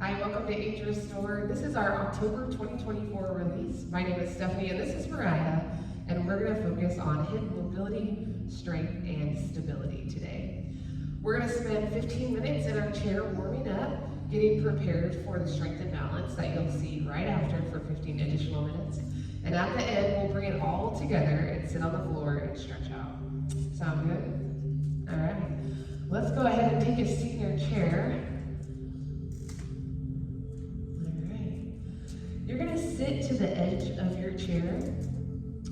Hi, welcome to Age Restored. This is our October 2024 release. My name is Stephanie and this is Mariah, and we're going to focus on hip mobility, strength, and stability today. We're going to spend 15 minutes in our chair warming up, getting prepared for the strength and balance that you'll see right after for 15 additional minutes. And at the end, we'll bring it all together and sit on the floor and stretch out. Sound good? All right. Let's go ahead and take a seat in your chair. You're going to sit to the edge of your chair.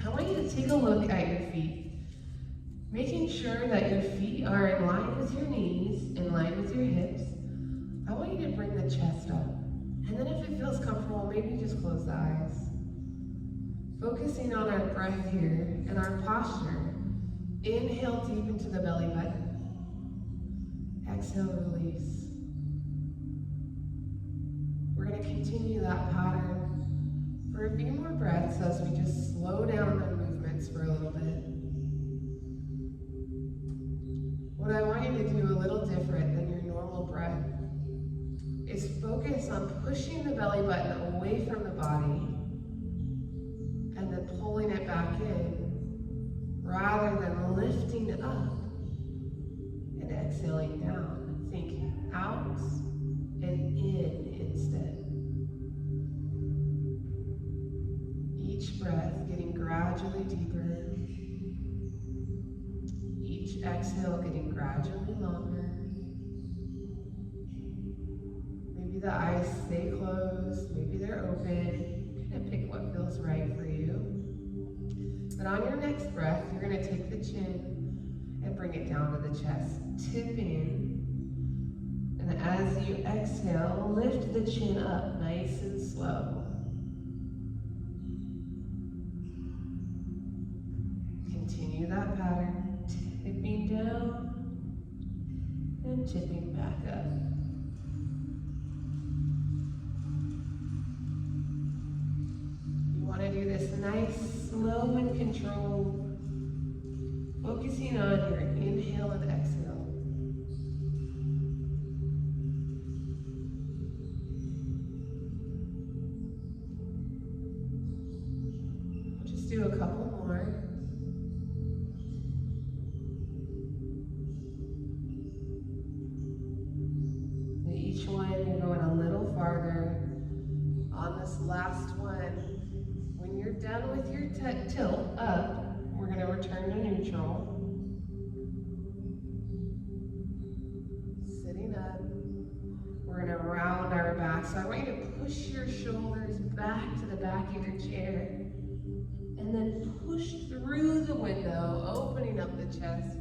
I want you to take a look at your feet, making sure that your feet are in line with your knees, in line with your hips. I want you to bring the chest up. And then if it feels comfortable, maybe just close the eyes. Focusing on our breath here and our posture. Inhale deep into the belly button. Exhale, release. We're going to continue that pattern for a few more breaths as we just slow down the movements for a little bit. What I want you to do a little different than your normal breath is focus on pushing the belly button away from the body and then pulling it back in rather than lifting up and exhaling down. Think out and in instead. Each breath getting gradually deeper. Each exhale getting gradually longer. Maybe the eyes stay closed, maybe they're open. Kind of pick what feels right for you. But on your next breath, you're going to take the chin and bring it down to the chest. Tip in. And as you exhale, lift the chin up nice and slow. Continue that pattern, tipping down and tipping back up. You want to do this nice, slow and controlled, focusing on your inhale and exhale. Do a couple more. And each one, you're going a little farther. On this last one, when you're done with your tilt up, we're going to return to neutral. Sitting up. We're going to round our back. So I want you to push your shoulders back to the back of your chair. And then push through the window, opening up the chest,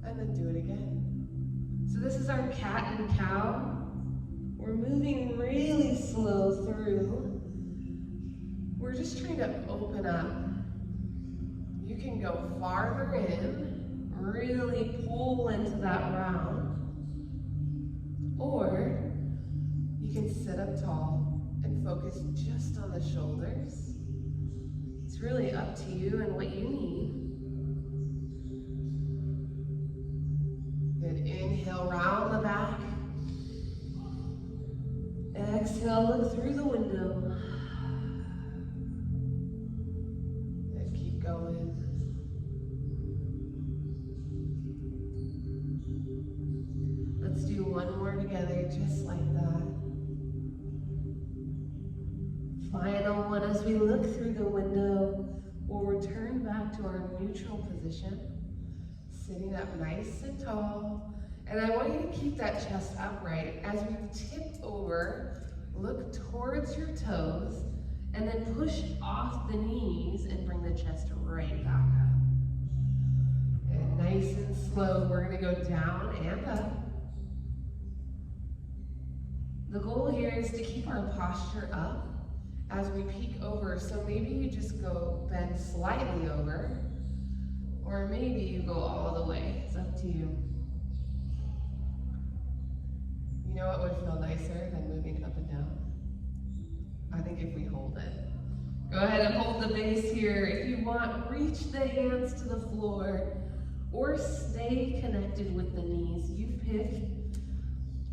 and then do it again. So this is our cat and cow. We're moving really slow through. We're just trying to open up. You can go farther in, really pull into that round, or you can sit up tall and focus just on the shoulders. It's really up to you and what you need. Good, inhale, round the back. Exhale, look through the window. And keep going. Let's do one more together, just like that. Final one, as we look through the window, we'll return back to our neutral position, sitting up nice and tall. And I want you to keep that chest upright. As we tip over, look towards your toes, and then push off the knees and bring the chest right back up. And nice and slow, we're gonna go down and up. The goal here is to keep our posture up as we peek over. So maybe you just go bend slightly over, or maybe you go all the way. It's up to you. You know what would feel nicer than moving up and down? I think if we hold it. Go ahead and hold the base here. If you want, reach the hands to the floor or stay connected with the knees. You pick.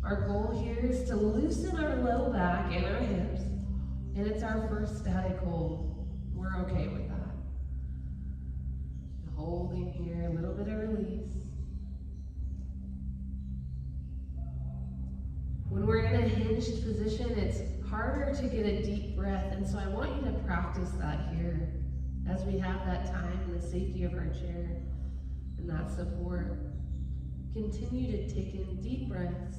Our goal here is to loosen our low back and our hips, and it's our first static hold. We're okay with that. Holding here, a little bit of release. When we're in a hinged position, it's harder to get a deep breath, and so I want you to practice that here as we have that time in the safety of our chair and that support. Continue to take in deep breaths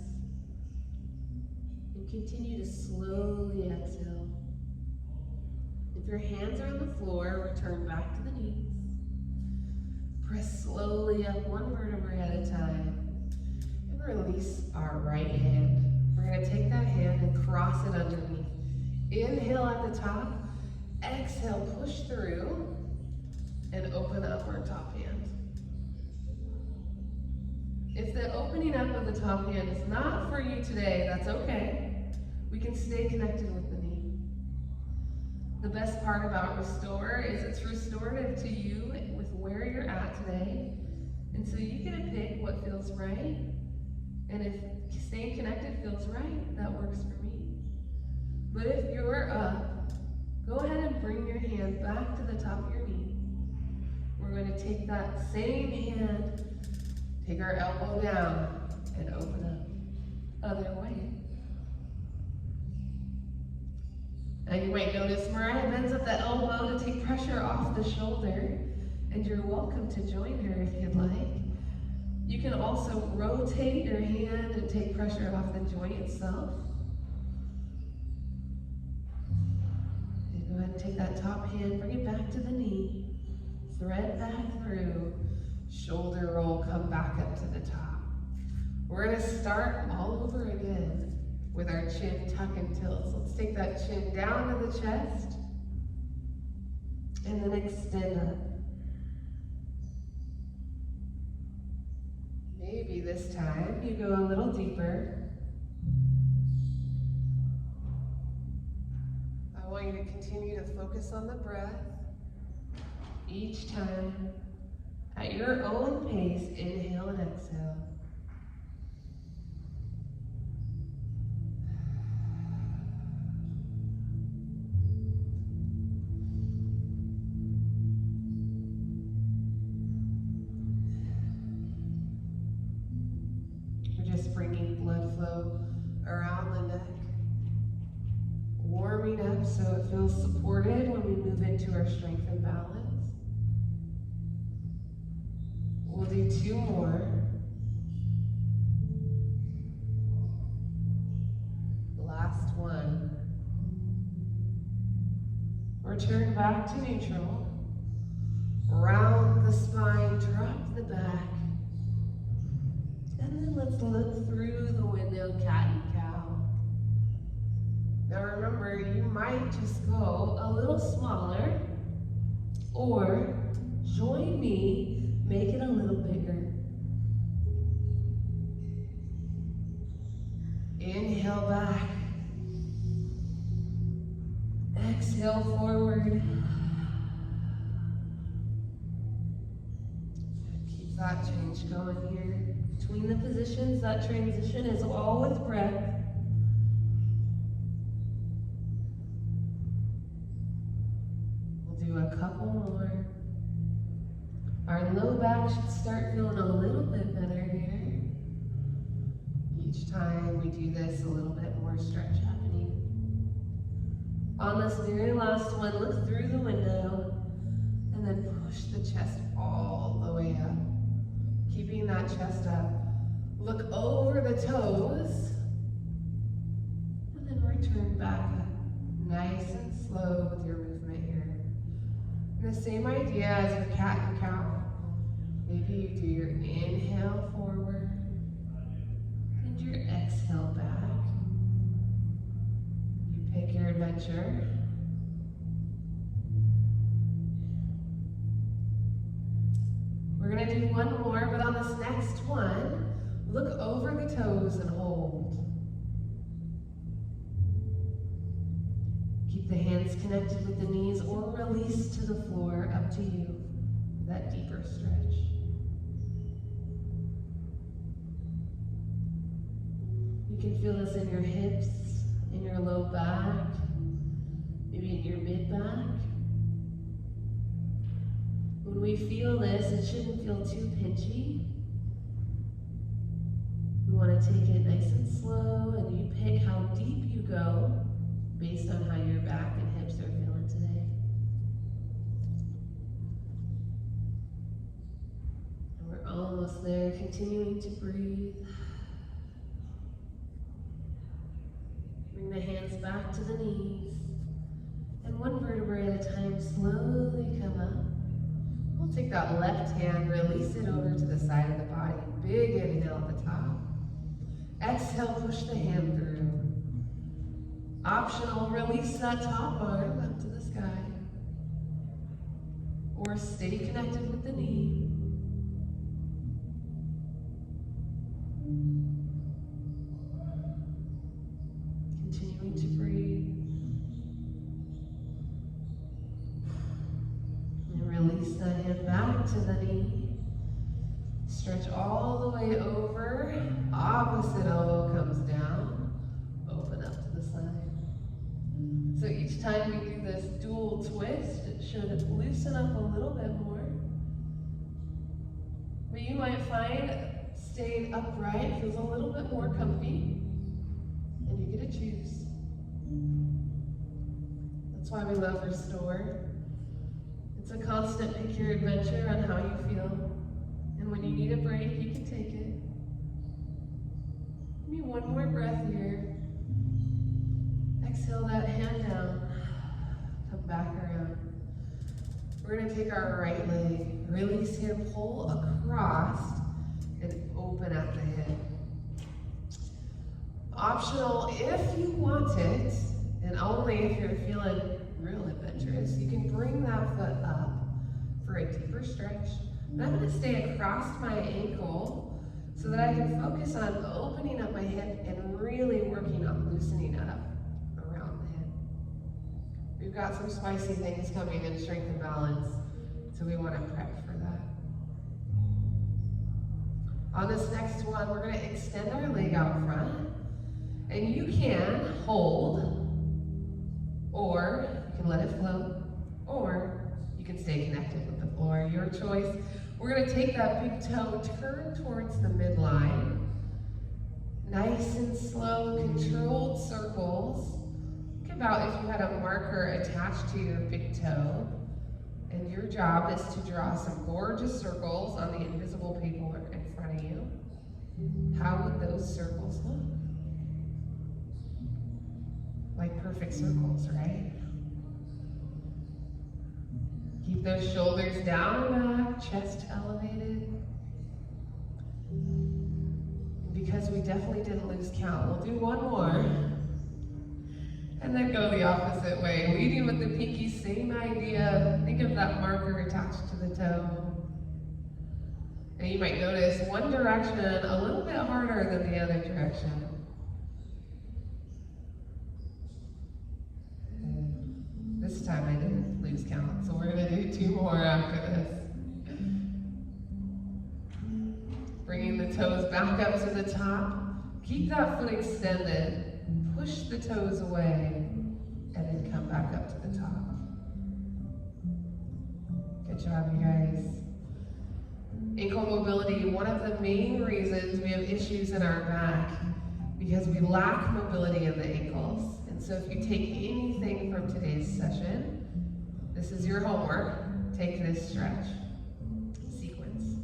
and continue to slowly exhale. If your hands are on the floor, return back to the knees. Press slowly up one vertebrae at a time and release our right hand. We're going to take that hand and cross it underneath. Inhale at the top, exhale, push through, and open up our top hand. If the opening up of the top hand is not for you today, that's okay. We can stay connected with the knee. The best part about Restore is it's restorative to you with where you're at today. And so you get to pick what feels right. And if staying connected feels right, that works for me. But if you're up, go ahead and bring your hand back to the top of your knee. We're going to take that same hand, take our elbow down, and open up. Other way. Now you might notice Mariah bends up the elbow to take pressure off the shoulder, and you're welcome to join her if you'd like. You can also rotate your hand and take pressure off the joint itself. And go ahead and take that top hand, bring it back to the knee, thread back through, shoulder roll, come back up to the top. We're going to start all over again with our chin tuck and tilt. So let's take that chin down to the chest and then extend up. Maybe this time you go a little deeper. I want you to continue to focus on the breath. Each time, at your own pace, inhale and exhale. Bringing blood flow around the neck, warming up so it feels supported when we move into our strength and balance. We'll do 2 more. Last one. Return back to neutral. Round the spine, drop the back. And then let's look through the window, cat and cow. Now remember, you might just go a little smaller, or join me, make it a little bigger. Inhale back. Exhale forward. Keep that change going here. Between the positions, that transition is all with breath. We'll do a couple more. Our low back should start feeling a little bit better here. Each time we do this, a little bit more stretch happening. On this very last one, look through the window and then push the chest all the way up. Keeping that chest up. Look over the toes and then return back up. Nice and slow with your movement here. And the same idea as your cat and cow. Maybe you do your inhale forward and your exhale back. You pick your adventure. We're going to do one more, but on this next one, look over the toes and hold. Keep the hands connected with the knees or release to the floor, up to you, that deeper stretch. You can feel this in your hips, in your low back, maybe in your mid-back. When we feel this, it shouldn't feel too pinchy. We want to take it nice and slow, and you pick how deep you go based on how your back and hips are feeling today. And we're almost there, continuing to breathe. Bring the hands back to the knees. And one vertebrae at a time, slowly come up. We'll take that left hand, release it over to the side of the body. Big inhale at the top. Exhale, push the hand through. Optional, release that top arm up to the sky. Or stay connected with the knee. Continuing to breathe. And release the hand back to the knee. Stretch all the way over. Opposite elbow comes down. Open up to the side. So each time we do this dual twist, it should loosen up a little bit more. But you might find staying upright feels a little bit more comfy. And you get to choose. That's why we love Restore. It's a constant pick your adventure on how you feel. And when you need a break, you can take it. Give me one more breath here. Exhale that hand down. Come back around. We're going to take our right leg. Release here, pull across, and open at the hip. Optional, if you want it, and only if you're feeling real adventurous, you can bring that foot up for a deeper stretch. And I'm going to stay across my ankle so that I can focus on opening up my hip and really working on loosening up around the hip. We've got some spicy things coming in strength and balance, so we want to prep for that. On this next one, we're going to extend our leg out front, and you can hold, or you can let it float, or you can stay connected with the floor, your choice. We're going to take that big toe, turn towards the midline. Nice and slow, controlled circles. Think about if you had a marker attached to your big toe, and your job is to draw some gorgeous circles on the invisible paper in front of you. How would those circles look? Like perfect circles, right? Keep those shoulders down and back, chest elevated. And because we definitely didn't lose count, we'll do one more. And then go the opposite way. Leading with the pinky, same idea. Think of that marker attached to the toe. And you might notice one direction a little bit harder than the other direction. This time I didn't lose count, so we're going to do two more after this. Bringing the toes back up to the top. Keep that foot extended. Push the toes away, and then come back up to the top. Good job, you guys. Ankle mobility, one of the main reasons we have issues in our back, because we lack mobility in the ankles. And so if you take anything from today's session, this is your homework. Take this stretch sequence.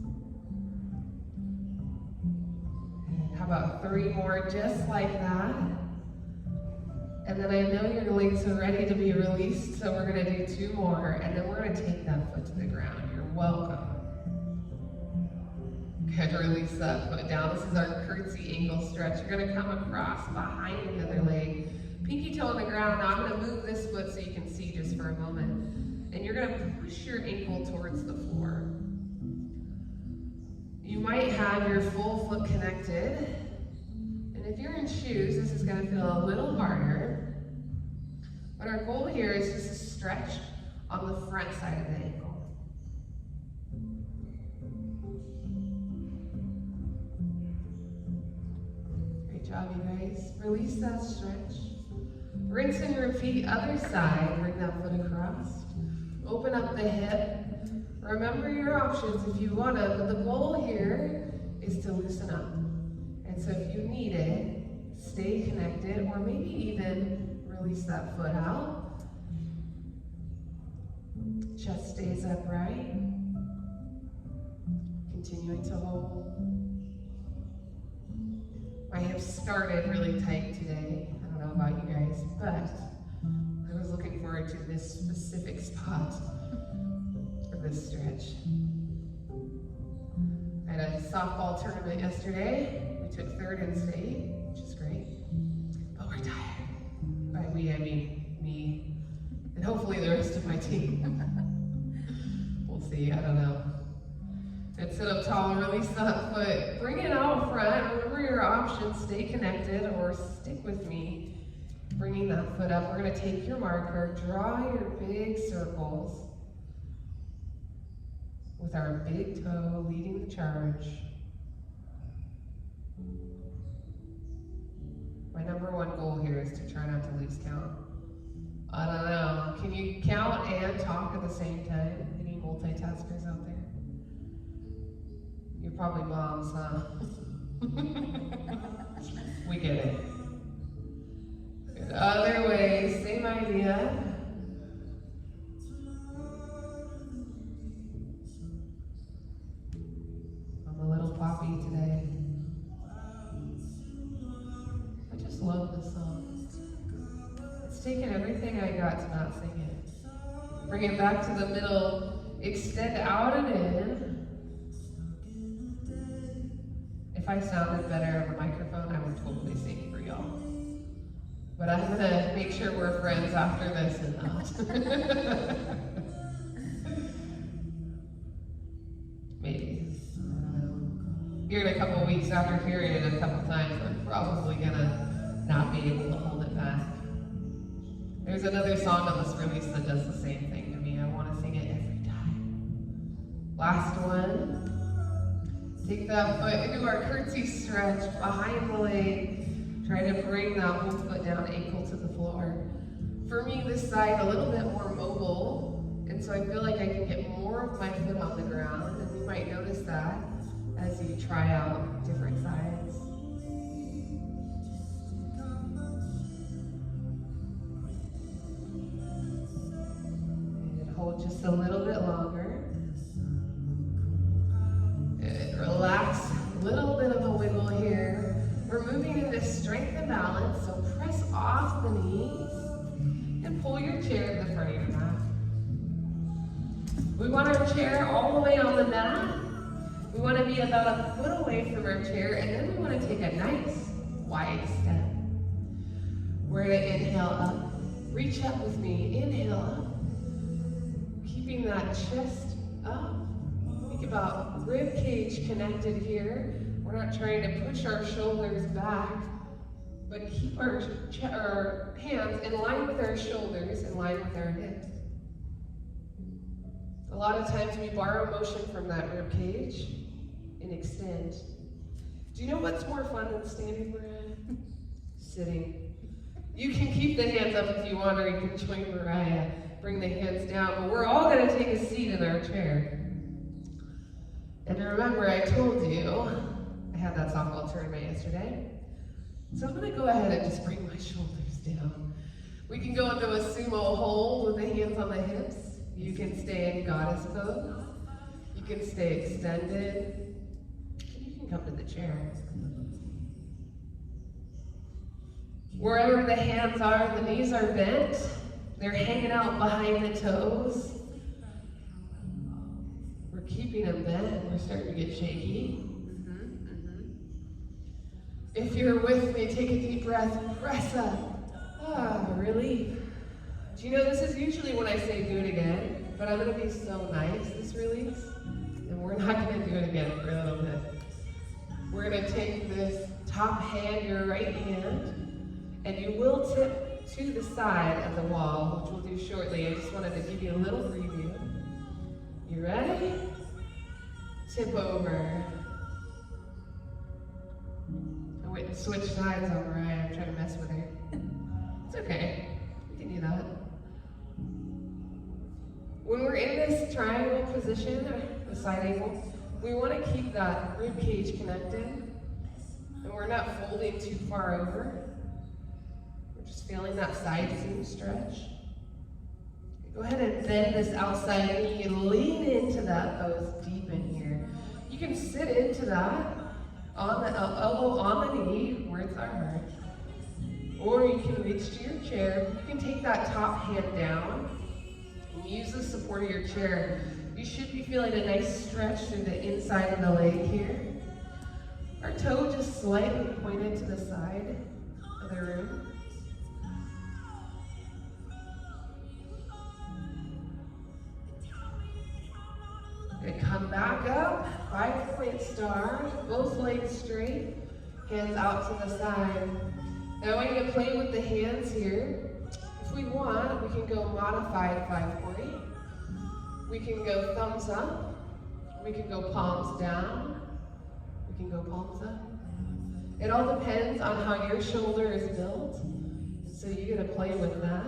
And how about 3 more just like that? And then I know your legs are ready to be released, so we're going to do 2 more, and then we're going to take that foot to the ground. You're welcome. Good, release that foot down. This is our curtsy ankle stretch. You're going to come across behind the other leg. Pinky toe on the ground. Now I'm going to move this foot so you can see just for a moment. And you're going to push your ankle towards the floor. You might have your full foot connected. And if you're in shoes, this is going to feel a little harder. But our goal here is just to stretch on the front side of the ankle. Great job, you guys. Release that stretch. Rinse and repeat, other side. Bring that foot across. Open up the hip. Remember your options if you want to, but the goal here is to loosen up. And so if you need it, stay connected, or maybe even release that foot out. Chest stays upright. Continuing to hold. My hips started really tight today. I don't know about you guys, but I was looking forward to this specific spot for this stretch. I had a softball tournament yesterday. We took third in state, which is great, but we're tired. By we, I mean me, and hopefully the rest of my team. We'll see, I don't know. And sit up tall, release that foot. Bring it out front. Remember your options. Stay connected or stick with me. Bringing that foot up. We're going to take your marker. Draw your big circles with our big toe leading the charge. My number one goal here is to try not to lose count. I don't know. Can you count and talk at the same time? Any multitaskers out there? You're probably moms, huh? We get it. Good. Other way, same idea. I'm a little poppy today. I just love this song. It's taken everything I got to not sing it. Bring it back to the middle. Extend out and in. If I sounded better on the microphone, I would totally sing for y'all. But I'm gonna make sure we're friends after this and not. Maybe. I don't know. Here in a couple weeks, after hearing it a couple times, I'm probably gonna not be able to hold it back. There's another song on this release that does the same thing to me. I want to sing it every time. Last one. Take that foot into our curtsy stretch behind the leg. Try to bring that whole foot down, ankle to the floor. For me, this side a little bit more mobile, and so I feel like I can get more of my foot on the ground, and you might notice that as you try out different sides. And hold just a little bit longer. Relax, a little bit of a wiggle here. We're moving into strength and balance, so press off the knees and pull your chair to the front of your mat. We want our chair all the way on the mat. We want to be about a foot away from our chair, and then we want to take a nice wide step. We're going to inhale up. Reach up with me. Inhale up. Keeping that chest up. Think about rib cage connected here. We're not trying to push our shoulders back, but keep our hands in line with our shoulders, in line with our hips. A lot of times we borrow motion from that rib cage and extend. Do you know what's more fun than standing, Mariah? Sitting. You can keep the hands up if you want, or you can join Mariah. Bring the hands down, but we're all going to take a seat in our chair. And remember, I told you, I had that softball tournament yesterday. So I'm going to go ahead and just bring my shoulders down. We can go into a sumo hold with the hands on the hips. You can stay in goddess pose. You can stay extended. And you can come to the chair. Wherever the hands are, the knees are bent. They're hanging out behind the toes. We're keeping them bent. We're starting to get shaky. If you're with me, take a deep breath. Press up. Relief. Do you know this is usually when I say do it again, but I'm going to be so nice this release, and we're not going to do it again for a little bit. We're going to take this top hand, your right hand, and you will tip to the side of the wall, which we'll do shortly. I just wanted to give you a little preview. You ready? Tip over. I want went and switched sides on Mariah. I'm trying to mess with her. It's okay. We can do that. When we're in this triangle position, the side angle, we want to keep that rib cage connected, and we're not folding too far over. We're just feeling that side seam stretch. Go ahead and bend this outside knee and lean into that toes deep in here. You can sit into that on the elbow on the knee where it's our heart, or you can reach to your chair. You can take that top hand down and use the support of your chair. You should be feeling a nice stretch through the inside of the leg here. Our toe just slightly pointed to the side of the room. And come back up, 5-point star, both legs straight, hands out to the side. Now I want you to play with the hands here. If we want, we can go modified 5-point. We can go thumbs up. We can go palms down. We can go palms up. It all depends on how your shoulder is built. So you gotta play with that.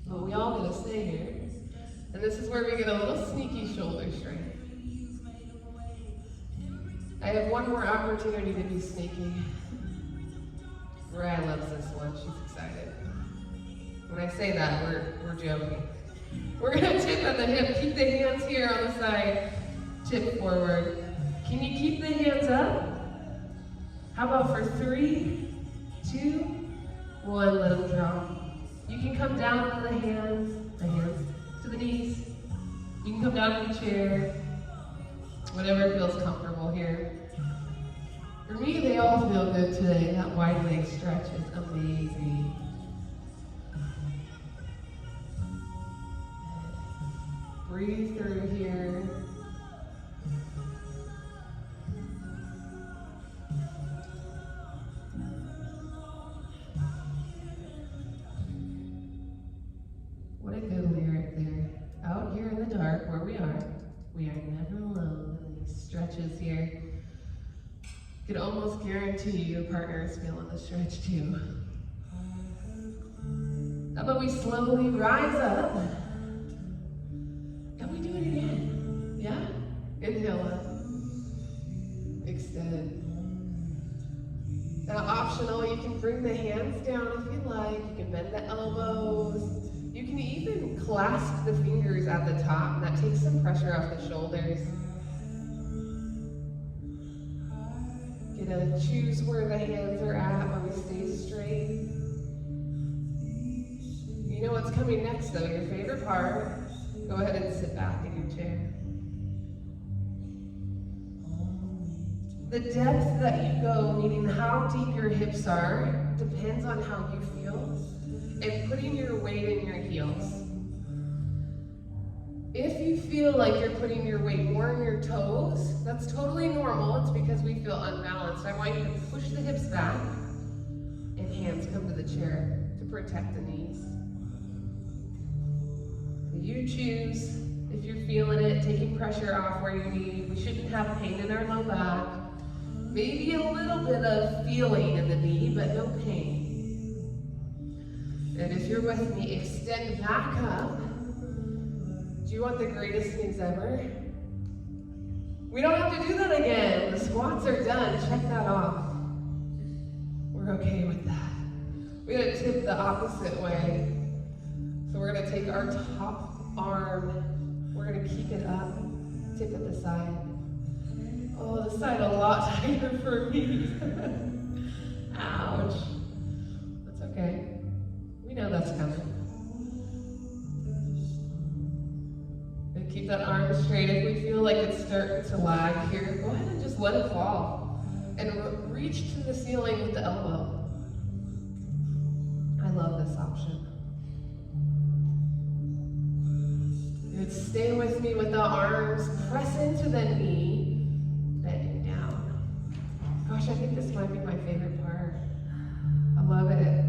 But we all gotta stay here. And this is where we get a little sneaky shoulder strength. I have one more opportunity to be sneaky. Mariah loves this one, she's excited. When I say that, we're joking. We're gonna tip at the hip, keep the hands here on the side, tip forward. Can you keep the hands up? How about for 3, 2, 1, let them drop. You can come down to the hands, to the knees. You can come down to the chair, whatever feels comfortable here. For me, they all feel good today. That wide leg stretch is amazing. Breathe through here. What a good lyric there. Out here in the dark where we are never alone in these stretches here. You can almost guarantee your partner is feeling the stretch too. How about we slowly rise up? And we do it again. Yeah? Inhale up. Extend. Now optional, you can bring the hands down if you like. You can bend the elbows. You can even clasp the fingers at the top, and that takes some pressure off the shoulders. Get to choose where the hands are at when we stay straight. You know what's coming next though, your favorite part. Go ahead and sit back in your chair. The depth that you go, meaning how deep your hips are, depends on how you feel, and putting your weight in your heels. If you feel like you're putting your weight more in your toes, that's totally normal. It's because we feel unbalanced. I want you to push the hips back and hands come to the chair to protect the knees. You choose if you're feeling it, taking pressure off where you need. We shouldn't have pain in our low back. Maybe a little bit of feeling in the knee, but no pain. And if you're with me, extend back up. Do you want the greatest news ever? We don't have to do that again. The squats are done. Check that off. We're okay with that. We're gonna tip the opposite way. So we're gonna take our top arm. We're gonna keep it up. Tip at the side. Oh, the side a lot tighter for me. Ouch. That's okay. We know that's coming. And keep that arm straight. If we feel like it's starting to lag here, go ahead and just let it fall. And reach to the ceiling with the elbow. I love this option. Good. Stay with me with the arms. Press into the knee. Bending down. Gosh, I think this might be my favorite part. I love it.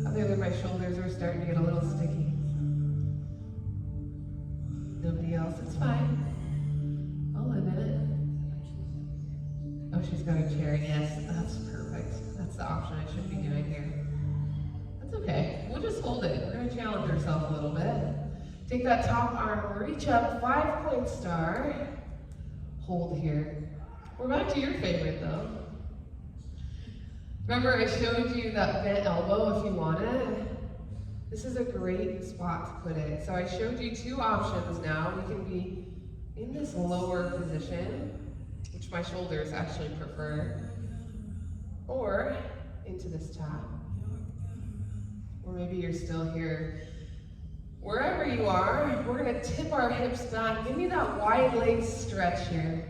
Other than my shoulders are starting to get a little sticky. Nobody else, it's fine. I'll live in it. Oh, she's got a chair again. with herself a little bit. Take that top arm, reach up, 5-point star. Hold here. We're back to your favorite though. Remember I showed you that bent elbow if you want it? This is a great spot to put it. So I showed you 2 options now. We can be in this lower position, which my shoulders actually prefer, or into this tap. Or maybe you're still here. Wherever you are, we're gonna tip our hips back. Give me that wide leg stretch here.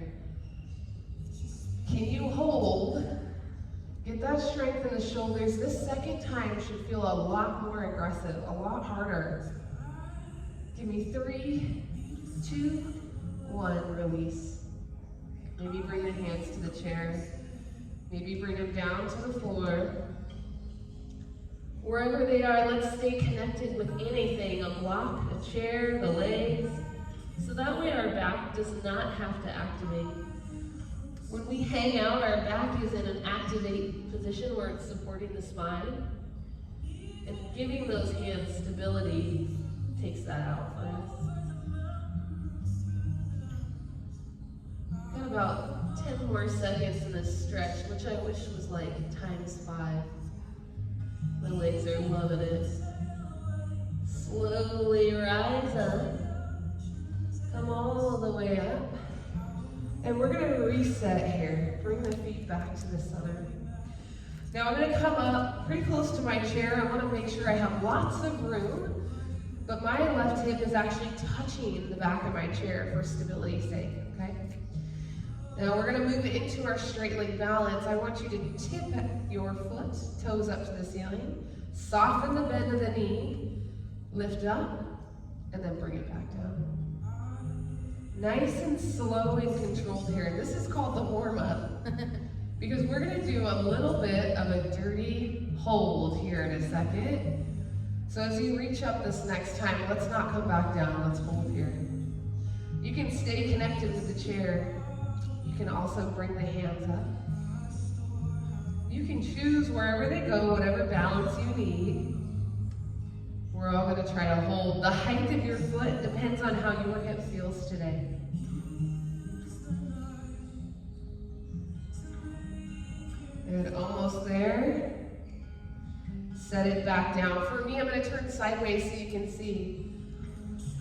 Can you hold? Get that strength in the shoulders. This second time should feel a lot more aggressive, a lot harder. Give me 3, 2, 1, release. Maybe bring the hands to the chair. Maybe bring them down to the floor. Wherever they are, let's stay connected with anything, a block, a chair, the legs, so that way our back does not have to activate. When we hang out, our back is in an activate position where it's supporting the spine, and giving those hands stability takes that out for us. Got about 10 more seconds in this stretch, which I wish was like ×5. My legs are loving it. Slowly rise up. Come all the way up. And we're gonna reset here. Bring the feet back to the center. Now I'm gonna come up pretty close to my chair. I wanna make sure I have lots of room, but my left hip is actually touching the back of my chair for stability's sake, okay? Now we're gonna move into our straight leg balance. I want you to tip your foot, toes up to the ceiling, soften the bend of the knee, lift up, and then bring it back down. Nice and slow and controlled here. This is called the warm-up, because we're gonna do a little bit of a dirty hold here in a second. So as you reach up this next time, let's not come back down, let's hold here. You can stay connected with the chair. You can also bring the hands up. You can choose wherever they go, whatever balance you need. We're all gonna try to hold. The height of your foot depends on how your hip feels today. And almost there. Set it back down. For me, I'm gonna turn sideways so you can see.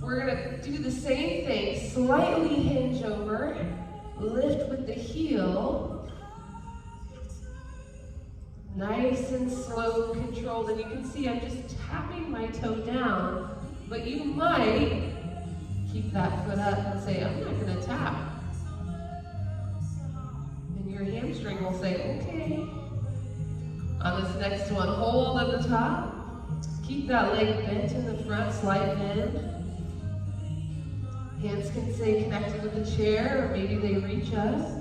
We're gonna do the same thing, slightly hinge over. Lift with the heel. Nice and slow, controlled. And you can see I'm just tapping my toe down, but you might keep that foot up and say, I'm not gonna tap. And your hamstring will say, okay. On this next one, hold at the top. Keep that leg bent in the front, slight bend. Hands can stay connected with the chair, or maybe they reach us.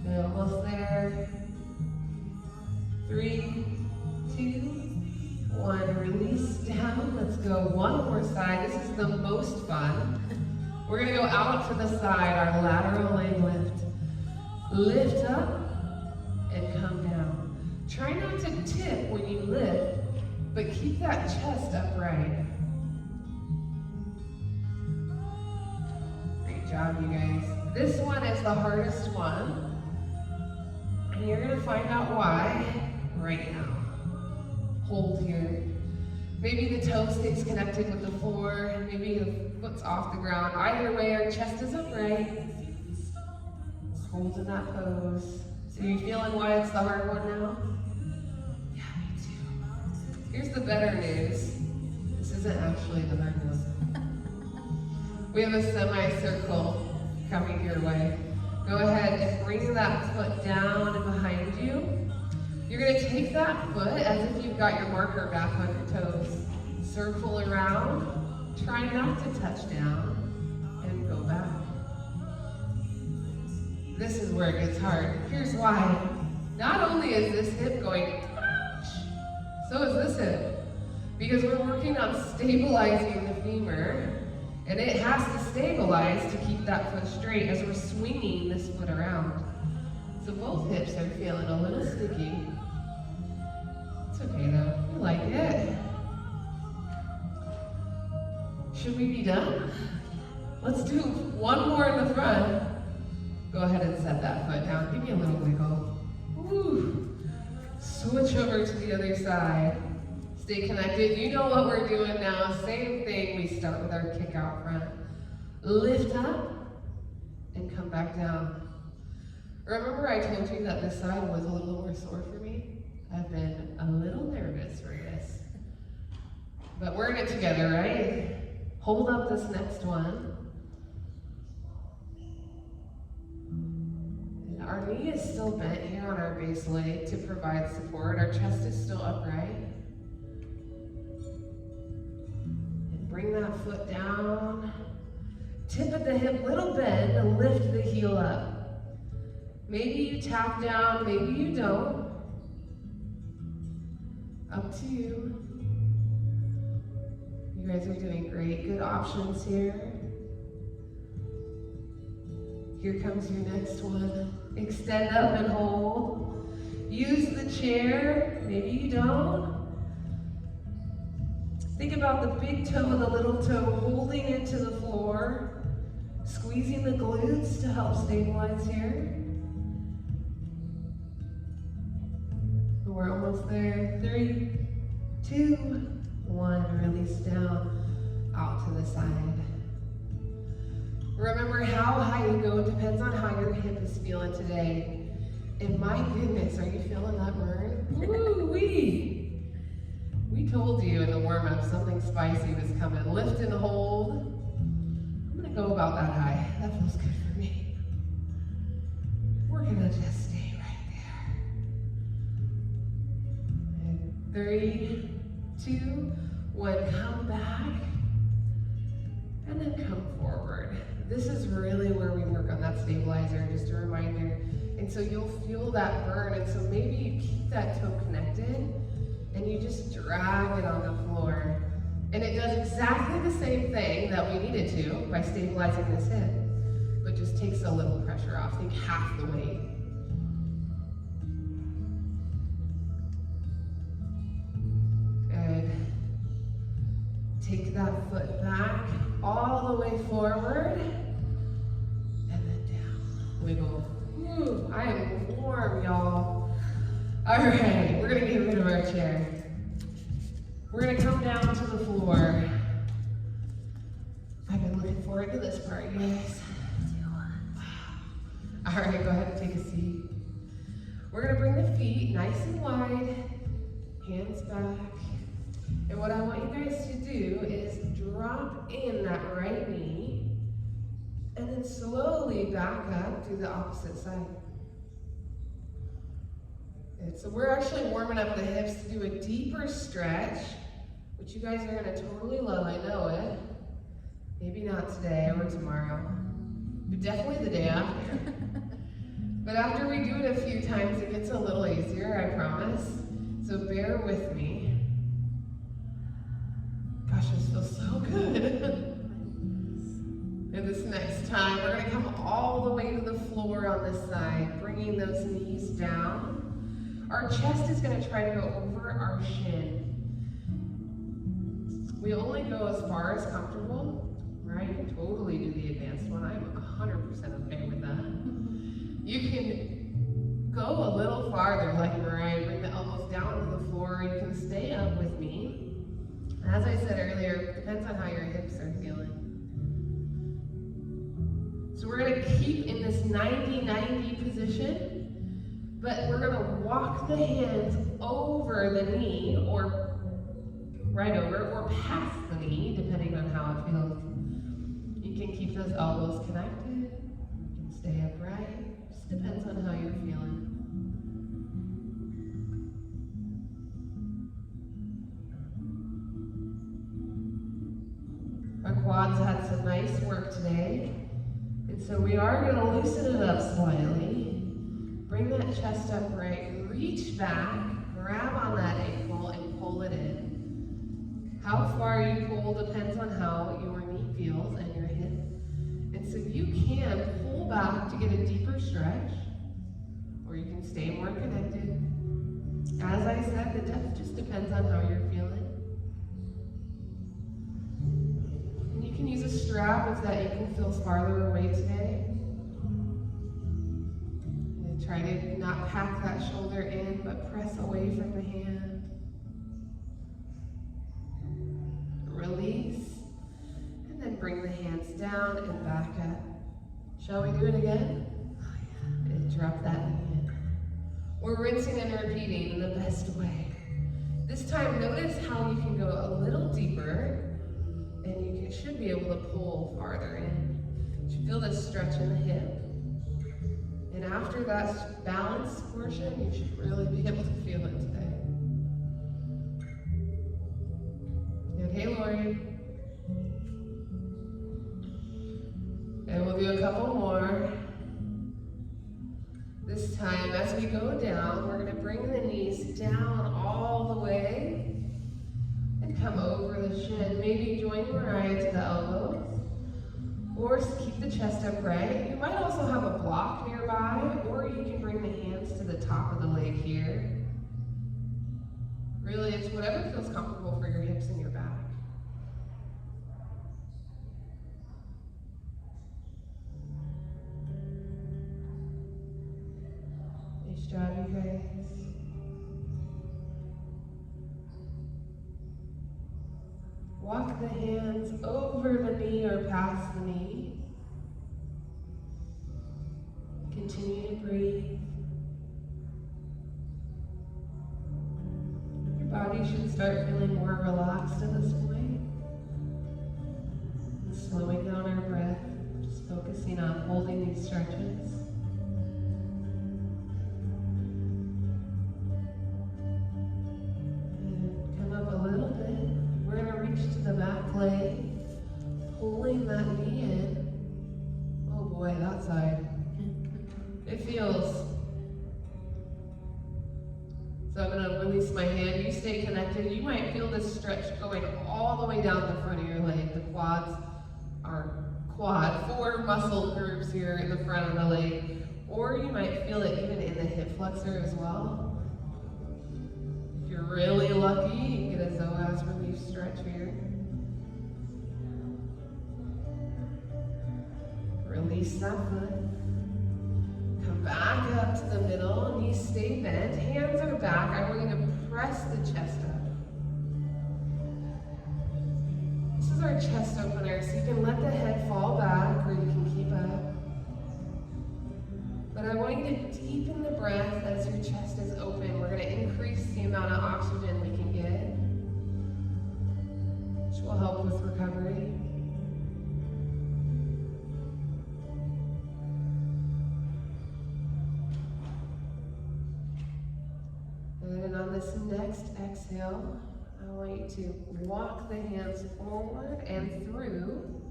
They're almost there. 3, 2, 1. Release down. Let's go one more side. This is the most fun. We're gonna go out to the side, our lateral leg lift. Lift up and come down. Try not to tip when you lift, but keep that chest upright. Great job, you guys. This one is the hardest one, and you're gonna find out why right now. Hold here. Maybe the toe stays connected with the floor, maybe the foot's off the ground. Either way, our chest is upright. Hold in that pose. So you feeling why it's the hard one now? Yeah, me too. Here's the better news. This isn't actually the hard one. We have a semicircle coming your way. Go ahead and bring that foot down and behind you. You're gonna take that foot as if you've got your marker back on your toes. Circle around. Try not to touch down and go back. This is where it gets hard. Here's why. Not only is this hip going to touch, so is this hip. Because we're working on stabilizing the femur, and it has to stabilize to keep that foot straight as we're swinging this foot around. So both hips are feeling a little sticky. It's okay though, I like it. Should we be done? Let's do one more in the front. Go ahead and set that foot down. Give me a little wiggle. Woo. Switch over to the other side. Stay connected. You know what we're doing now. Same thing. We start with our kick out front. Lift up and come back down. Remember I told you that this side was a little more sore for me? I've been a little nervous for this. But we're in it together, right? Hold up this next one. And our knee is still bent here on our base leg to provide support. Our chest is still upright. And bring that foot down. Tip of the hip, little bend, and lift the heel up. Maybe you tap down, maybe you don't. Up to you. You guys are doing great. Good options here. Here comes your next one. Extend up and hold. Use the chair. Maybe you don't. Think about the big toe and the little toe holding it to the floor. Squeezing the glutes to help stabilize here. We're almost there. 3, 2, 1. Release down, out to the side. Remember, how high you go depends on how your hip is feeling today. And my goodness, are you feeling that burn? Woo-wee! We told you in the warm-up something spicy was coming. Lift and hold. I'm gonna go about that high. That feels good for me. We're gonna just stay right there. And 3, 2, 1, come back, and then come forward. This is really where we work on that stabilizer, just a reminder. And so you'll feel that burn, and so maybe you keep that toe connected, and you just drag it on the floor. And it does exactly the same thing that we needed to by stabilizing this hip, but just takes a little pressure off. Think half the weight. Good. Take that foot back all the way forward, and then down. Wiggle. Ooh, I am warm, y'all. All right, we're gonna get rid of our chair. We're gonna come down to the floor. I've been looking forward to this part, you guys. All right, go ahead and take a seat. We're gonna bring the feet nice and wide, hands back. And what I want you guys to do is drop in that right knee and then slowly back up to the opposite side. And so we're actually warming up the hips to do a deeper stretch, which you guys are gonna totally love, I know it. Maybe not today or tomorrow, but definitely the day after. But after we do it a few times, it gets a little easier, I promise. So bear with me. Gosh, this feels so good. And this next time, we're gonna come all the way to the floor on this side, bringing those knees down. Our chest is gonna try to go over our shin. We only go as far as comfortable, right? You can totally do the advanced one. I'm 100% okay with that. You can go a little farther, like Mariah, bring the elbows down to the floor. You can stay up with me. As I said earlier, it depends on how your hips are feeling. So we're gonna keep in this 90-90 position, but we're gonna walk the hands over the knee, or right over, or past the knee, depending on how it feels. You can keep those elbows connected, you can stay upright, just depends on how you're feeling. Our quads had some nice work today, and so we are going to loosen it up slightly. Bring that chest upright, reach back, grab on that ankle, and pull it in. How far you pull depends on how your knee feels and your hip. And so you can pull back to get a deeper stretch, or you can stay more connected. As I said, the depth just depends on how you're feeling. And you can use a strap if that ankle feels farther away today. And try to not pack that shoulder in, but press away from the hand. Release. And then bring the hands down and back up. Shall we do it again? And drop that in. We're rinsing and repeating in the best way. This time, notice how you can go a little deeper, and you should be able to pull farther in. You should feel this stretch in the hip. And after that balance portion, you should really be able to feel it today. And hey, Lori. And we'll do a couple more. This time, as we go down, we're going to bring the knees down all the way and come over the shin. Maybe join Mariah to the elbows, or keep the chest upright. You might also have a block nearby, or you can bring the hands to the top of the leg here. Really, it's whatever feels comfortable for your hips and your back. Nice job, you guys. Walk the hands over the knee or past the knee. Continue to breathe. Your body should start feeling more relaxed at this point. And slowing down our breath, just focusing on holding these stretches. The back leg, pulling that knee in. Oh boy, that side. It feels. So I'm going to release my hand. You stay connected. You might feel this stretch going all the way down the front of your leg. The quads are four muscle groups here in the front of the leg. Or you might feel it even in the hip flexor as well. If you're really lucky, you can get a psoas relief stretch here. Release that foot. Come back up to the middle. Knees stay bent. Hands are back. I want you to press the chest up. This is our chest opener, so you can let the head fall back or you can keep up. But I want you to deepen the breath as your chest is open. We're going to increase the amount of oxygen we can get, which will help with recovery. And on this next exhale, I want you to walk the hands forward and through.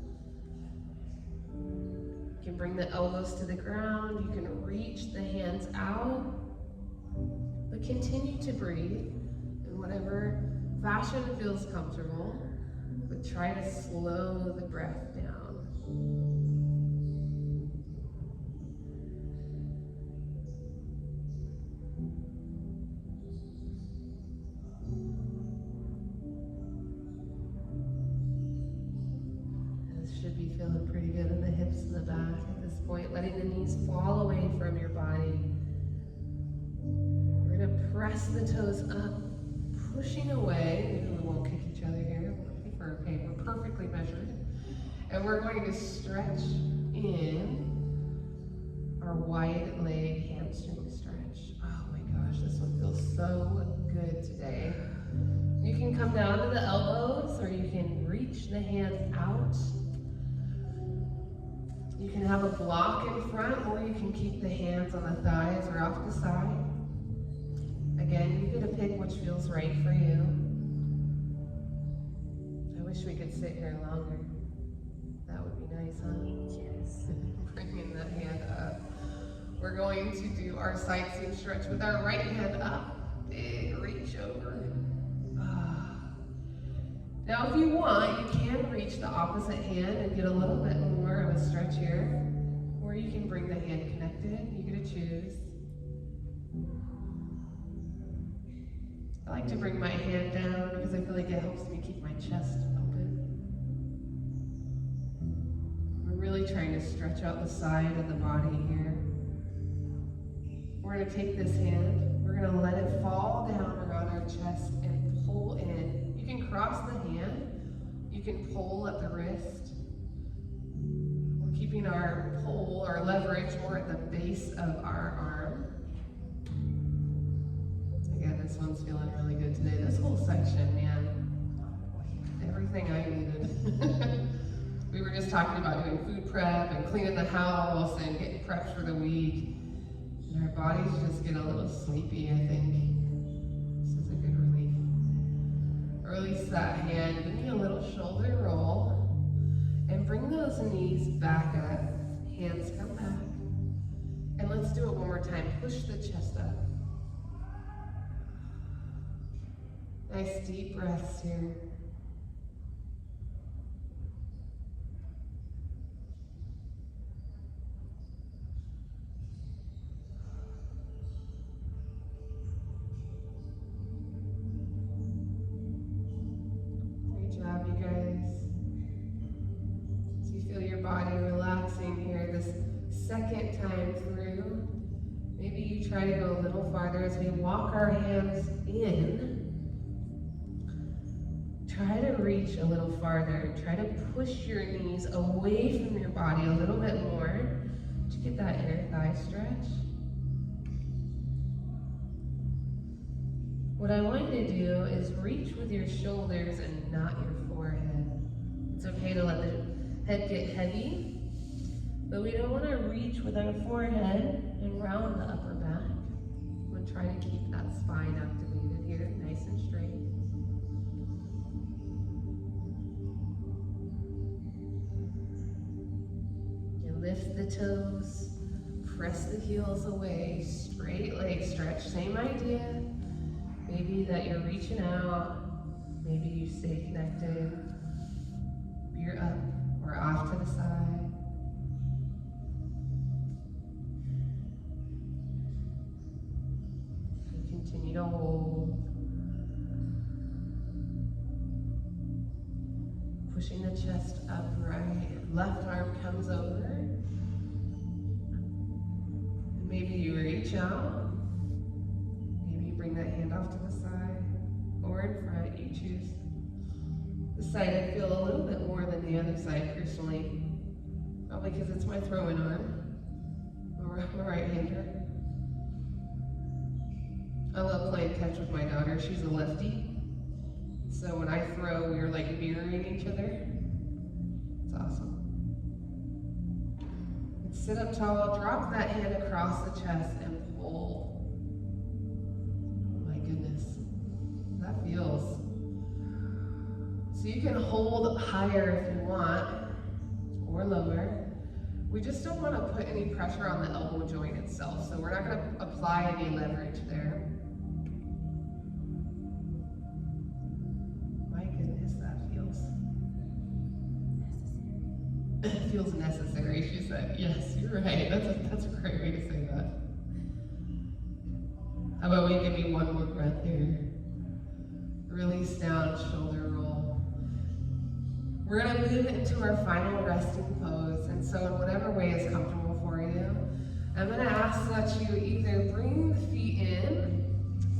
You can bring the elbows to the ground. You can reach the hands out. But continue to breathe in whatever fashion feels comfortable. But try to slow the breath down. Feeling pretty good in the hips and the back at this point, letting the knees fall away from your body. We're going to press the toes up, pushing away. Maybe we won't kick each other here. We're okay. We're perfectly measured. And we're going to stretch in our wide leg hamstring stretch. Oh my gosh, this one feels so good today. You can come down to the elbows or you can reach the hands out. You can have a block in front, or you can keep the hands on the thighs or off the side. Again, you get to pick which feels right for you. I wish we could sit here longer. That would be nice, huh? Yes. Bringing that hand up. We're going to do our side seam stretch with our right hand up. Big reach over. Now, if you want, you can reach the opposite hand and get a little bit more of a stretch here, or you can bring the hand connected. You get to choose. to bring my hand down because I feel like it helps me keep my chest open. We're really trying to stretch out the side of the body here. We're going to take this hand, we're going to let it fall down around our chest and pull in. You can cross the hand, you can pull at the wrist. We're keeping our pull, our leverage, more at the base of our arm. Again, this one's feeling really good today. This whole section, man, everything I needed. We were just talking about doing food prep and cleaning the house and getting prepped for the week. And our bodies just get a little sleepy, I think. This is a good relief. Release that hand, give me a little shoulder roll, and bring those knees back up. Hands come back. And let's do it one more time. Push the chest up. Nice deep breaths here. Great job, you guys. As you feel your body relaxing here this second time through, maybe you try to go a little farther as we walk our hands in. Try to reach a little farther. Try to push your knees away from your body a little bit more to get that inner thigh stretch. What I want you to do is reach with your shoulders and not your forehead. It's okay to let the head get heavy, but we don't want to reach with our forehead and round the upper back. We'll try to keep that spine activated here, nice and straight. Lift the toes, press the heels away, straight leg stretch, same idea. Maybe that you're reaching out, maybe you stay connected, you're up or off to the side. And continue to hold. Pushing the chest upright, left arm comes over. And maybe you reach out. Maybe you bring that hand off to the side or in front, you choose. This side I feel a little bit more than the other side personally. Probably because it's my throwing arm. I'm a right-hander. I love playing catch with my daughter. She's a lefty. So when I throw, we're like mirroring each other. It's awesome. And sit up tall, drop that hand across the chest and pull. Oh my goodness, that feels. So you can hold higher if you want, or lower. We just don't want to put any pressure on the elbow joint itself, so we're not going to apply any leverage there. It feels necessary, she said. Yes, you're right. That's a great way to say that. How about we give me one more breath here? Release down, shoulder roll. We're going to move into our final resting pose. And so in whatever way is comfortable for you, I'm going to ask that you either bring the feet in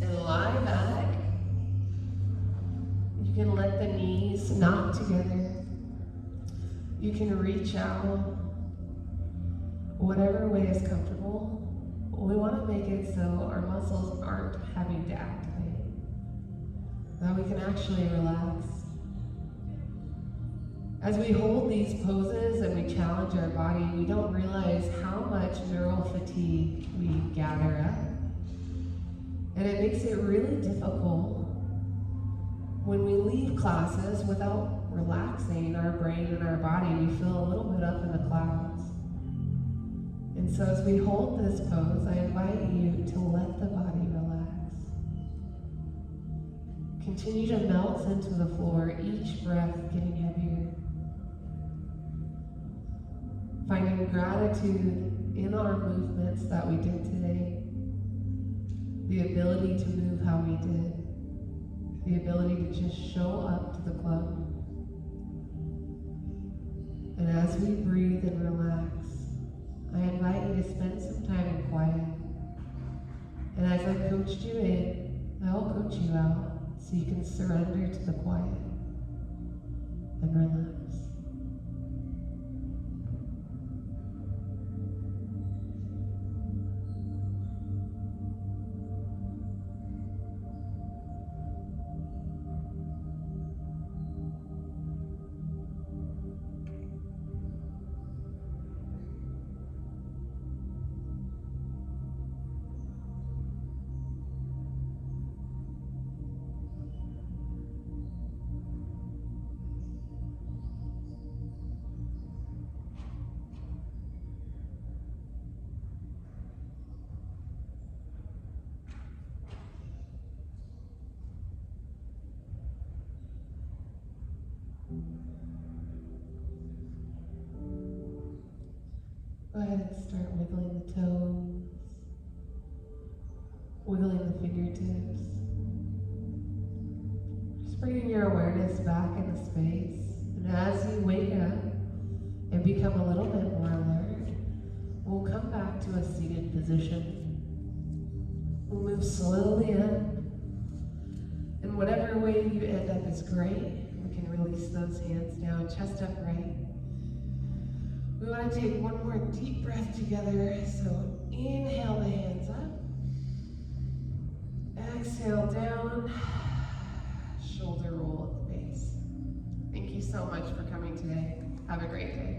and lie back. You can let the knees knock together. You can reach out, whatever way is comfortable. We want to make it so our muscles aren't having to activate, that we can actually relax. As we hold these poses and we challenge our body, we don't realize how much neural fatigue we gather up. And it makes it really difficult when we leave classes without relaxing our brain and our body. We feel a little bit up in the clouds. And so as we hold this pose, I invite you to let the body relax. Continue to melt into the floor, each breath getting heavier. Finding gratitude in our movements that we did today. The ability to move how we did. the ability to just show up to the club. And as we breathe and relax, I invite you to spend some time in quiet. And as I coached you in, I will coach you out so you can surrender to the quiet and relax. Go ahead and start wiggling the toes, wiggling the fingertips. Just bringing your awareness back into space. And as you wake up and become a little bit more alert, we'll come back to a seated position. We'll move slowly in. And whatever way you end up is great. We can release those hands down, chest upright. We want to take one more deep breath together. So inhale the hands up. Exhale down. Shoulder roll at the base. Thank you so much for coming today. Have a great day.